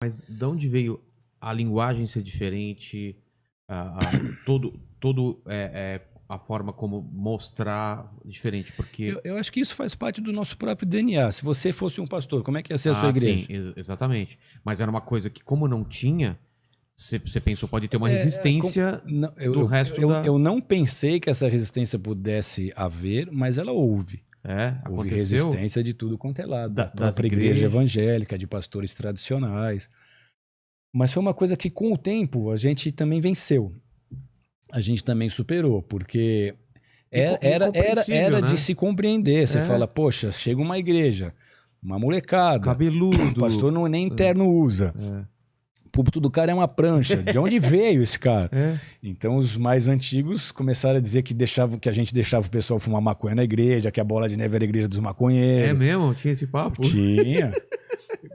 Mas de onde veio a linguagem ser diferente, a forma como mostrar diferente? Porque... Eu acho que isso faz parte do nosso próprio DNA. Se você fosse um pastor, como é que ia ser a sua igreja? Sim, exatamente. Mas era uma coisa que, como não tinha, você pensou, pode ter uma resistência do resto da... Eu não pensei que essa resistência pudesse haver, mas ela houve. Houve resistência de tudo quanto é lado. Da própria igreja evangélica, de pastores tradicionais. Mas foi uma coisa que, com o tempo, a gente também venceu. A gente também superou, porque era de se compreender. Você fala, poxa, chega uma igreja, uma molecada, cabeludo, o pastor nem interno usa. O púlpito do cara é uma prancha. De onde veio esse cara? Então os mais antigos começaram a dizer que a gente deixava o pessoal fumar maconha na igreja, que a Bola de Neve era a igreja dos maconheiros. É mesmo? Tinha esse papo? Tinha.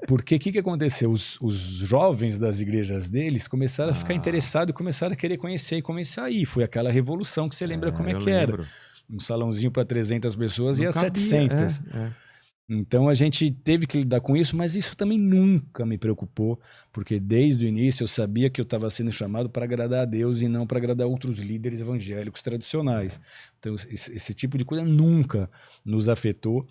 Porque o que aconteceu? Os jovens das igrejas deles começaram a ficar interessados e começaram a querer conhecer e começar a ir. Foi aquela revolução que você lembra como é que era. Um salãozinho para 300 pessoas e a 700. Então a gente teve que lidar com isso, mas isso também nunca me preocupou, porque desde o início eu sabia que eu estava sendo chamado para agradar a Deus e não para agradar outros líderes evangélicos tradicionais. Então esse tipo de coisa nunca nos afetou.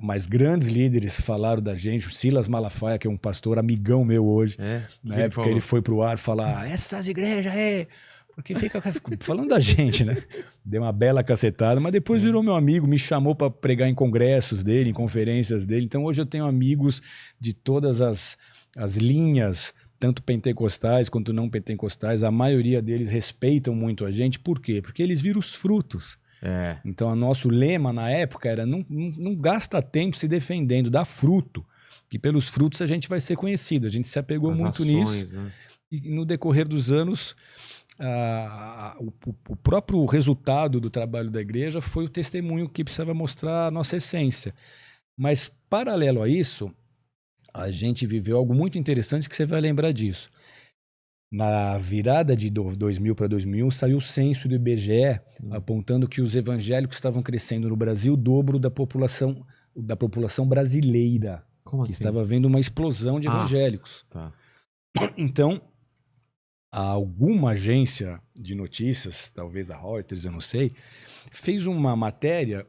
Mas grandes líderes falaram da gente. O Silas Malafaia, que é um pastor amigão meu hoje, na época ele foi pro ar falar, essas igrejas porque fica falando da gente, né? Deu uma bela cacetada, mas depois virou meu amigo, me chamou para pregar em congressos dele, em conferências dele. Então hoje eu tenho amigos de todas as linhas, tanto pentecostais quanto não pentecostais. A maioria deles respeitam muito a gente. Por quê? Porque eles viram os frutos. Então o nosso lema na época era não gasta tempo se defendendo, dá fruto, que pelos frutos a gente vai ser conhecido. A gente se apegou muito nisso, né? E no decorrer dos anos o próprio resultado do trabalho da igreja foi o testemunho que precisava mostrar a nossa essência. Mas paralelo a isso, a gente viveu algo muito interessante que você vai lembrar disso. Na virada de 2000 para 2001, saiu o censo do IBGE apontando que os evangélicos estavam crescendo no Brasil o dobro da população brasileira. Como assim? Estava havendo uma explosão de evangélicos. Então, alguma agência de notícias, talvez a Reuters, eu não sei, fez uma matéria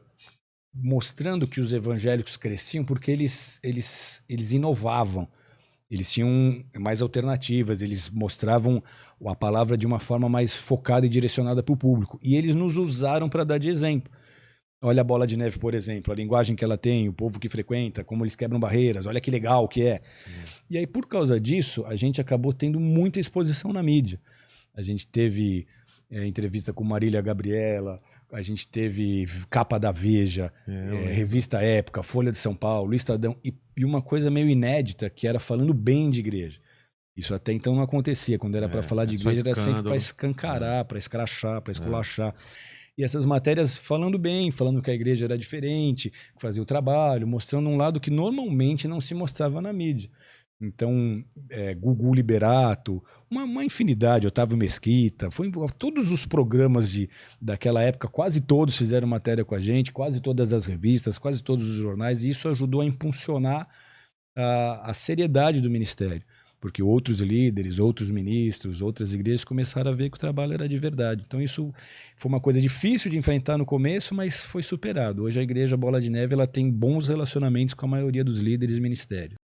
mostrando que os evangélicos cresciam porque eles inovavam. Eles tinham mais alternativas, eles mostravam a palavra de uma forma mais focada e direcionada para o público. E eles nos usaram para dar de exemplo. Olha a Bola de Neve, por exemplo, a linguagem que ela tem, o povo que frequenta, como eles quebram barreiras, olha que legal que é. E aí, por causa disso, a gente acabou tendo muita exposição na mídia. A gente teve entrevista com Marília Gabriela, a gente teve capa da Veja, revista Época, Folha de São Paulo, Estadão, e uma coisa meio inédita, que era falando bem de igreja. Isso até então não acontecia. Quando era para falar de igreja, era sempre para escancarar, para escrachar, para esculachar. E essas matérias falando bem, falando que a igreja era diferente, que fazia o trabalho, mostrando um lado que normalmente não se mostrava na mídia. Então, Gugu Liberato, uma infinidade, Otávio Mesquita, todos os programas daquela época, quase todos fizeram matéria com a gente, quase todas as revistas, quase todos os jornais, e isso ajudou a impulsionar a seriedade do ministério, porque outros líderes, outros ministros, outras igrejas começaram a ver que o trabalho era de verdade. Então isso foi uma coisa difícil de enfrentar no começo, mas foi superado. Hoje a igreja Bola de Neve ela tem bons relacionamentos com a maioria dos líderes do ministério.